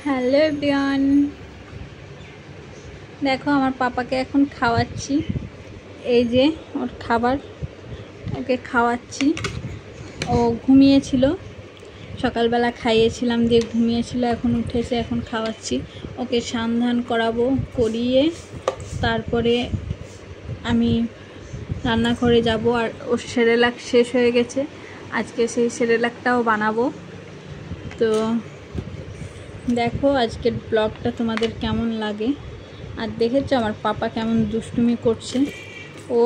Hello everyone, দেখো আমার পাপাকে এখন খাওয়াচ্ছি। এই যে ওর খাবার, ওকে খাওয়াচ্ছি। ও ঘুমিয়েছিল, সকালবেলা খাইয়েছিলাম দিয়ে ঘুমিয়েছিল, এখন উঠেছে, এখন খাওয়াচ্ছি। ওকে স্নান করাবো, করিয়ে তারপরে আমি রান্নাঘরে যাব। আর ওর সেরেলাক শেষ হয়ে গেছে, আজকে সেই সেরেলাকটাও বানাবো। তো দেখো আজকের ব্লগটা তোমাদের কেমন লাগে। আর দেখেছো আমার পাপা কেমন দুষ্টুমি করছে। ও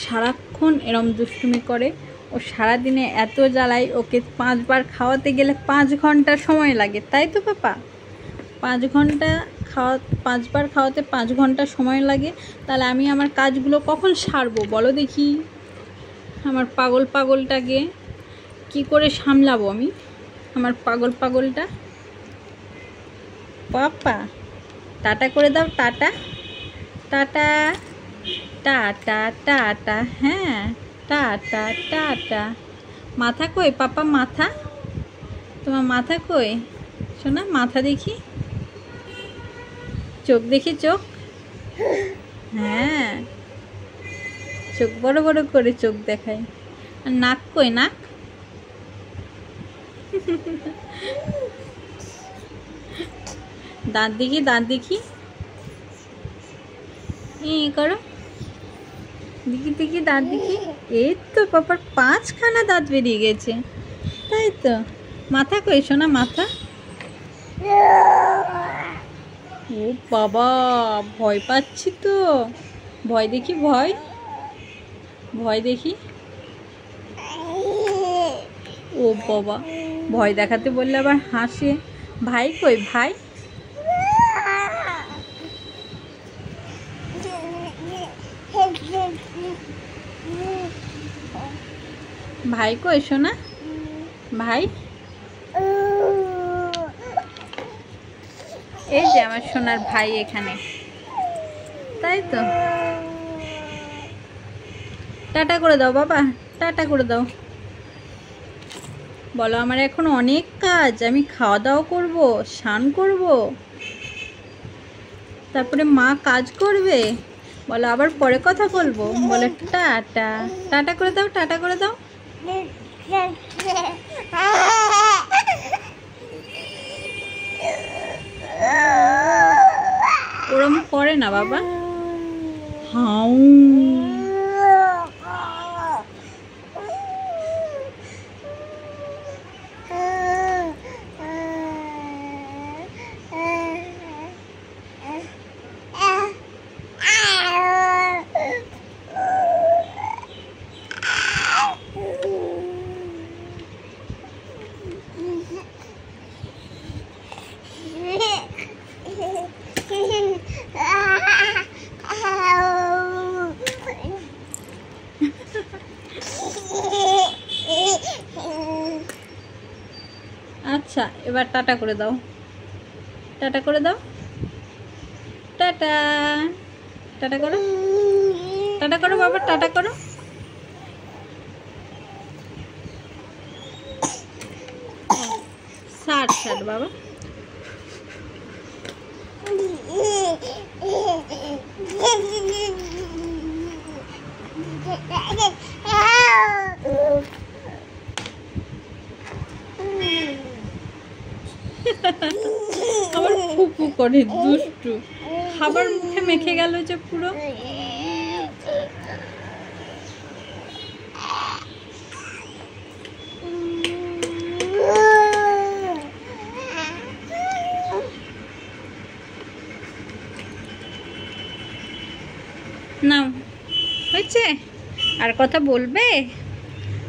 সারাক্ষণ এরম দুষ্টুমি করে। ও সারাদিনে এত জ্বালায়, ওকে 5 বার খাওয়াতে গেলে 5 ঘন্টা সময় লাগে, তাই তো পাপা? 5 ঘন্টা 5 বার খাওয়াতে 5 ঘন্টা সময় লাগে। তাহলে আমি আমার কাজগুলো কখন সারবো বলো দেখি? আমার পাগলটাকে কি করে সামলাবো আমি, আমার পাগলটা? পাপা টাটা করে দাও, টাটা টাটা টাটা টাটা। হ্যাঁ, টাটা টাটা। মাথা কই পাপা? মাথা, তোমার মাথা কই শোনা? মাথা দেখি, চোখ দেখি, চোখ। হ্যাঁ, চোখ বড় বড় করে চোখ দেখায়। আর নাক কই? নাক দাঁত দেখি, দাঁত দেখি, করো দেখি দেখি, দাঁত দেখি। এই তো পাপার 5খানা দাঁত বেরিয়ে গেছে, তাই তো। মাথা কই শোনা? মাথা। ও বাবা, ভয় পাচ্ছি তো। ভয় দেখি, ভয় দেখি। ও বাবা, ভয় দেখাতে বললে আবার হাসে। ভাই কই? ভাই ভাই কই শোনা? ভাই, এই যে আমার সোনার ভাই এখানে, তাই তো। টাটা করে দাও বাবা, টাটা করে দাও। বলো আমার এখন অনেক কাজ, আমি খাওয়া দাওয়া করবো, স্নান করব, তারপরে মা কাজ করবে। বলো আবার পরে কথা বলবো। বলো টাটা, টাটা করে দাও, টাটা করে দাও। ওরম করে না বাবা। হাউ, আচ্ছা এবার টাটা করে দাও, টাটা করে দাও, টাটা, টাটা করো, টাটা করো বাবা, টাটা করো। ছাড় বাবা। আবার ফুপু করে, দুষ্টু। খাবার মুখে মেখে গেল যে পুরো। নাও, হয়েছে? আর কথা বলবে?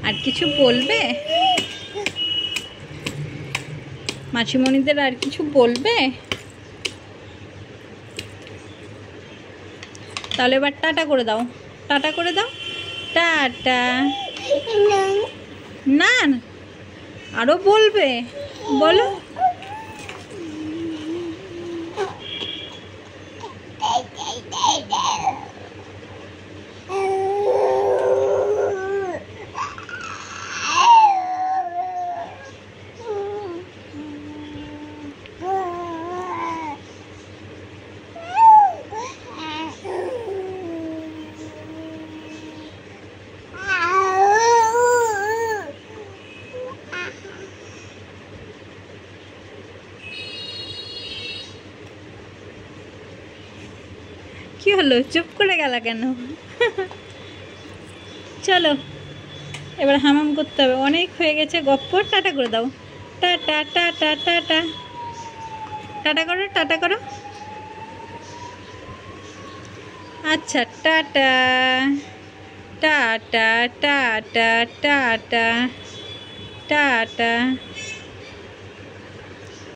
আর কিছু বলবে? মাসিমণিদের আর কিছু বলবে? তাহলে এবার টাটা করে দাও, টাটা করে দাও, টাটা। না আরো বলবে, বলো। হলো, চুপ করে গেল কেন? চলো এবার হামাম করতে হবে, অনেক হয়ে গেছে গপ্প। টাটা করে দাও, টাটা টাটা টাটা, টাটা করো, টাটা করো। আচ্ছা tata tata tata tata tata.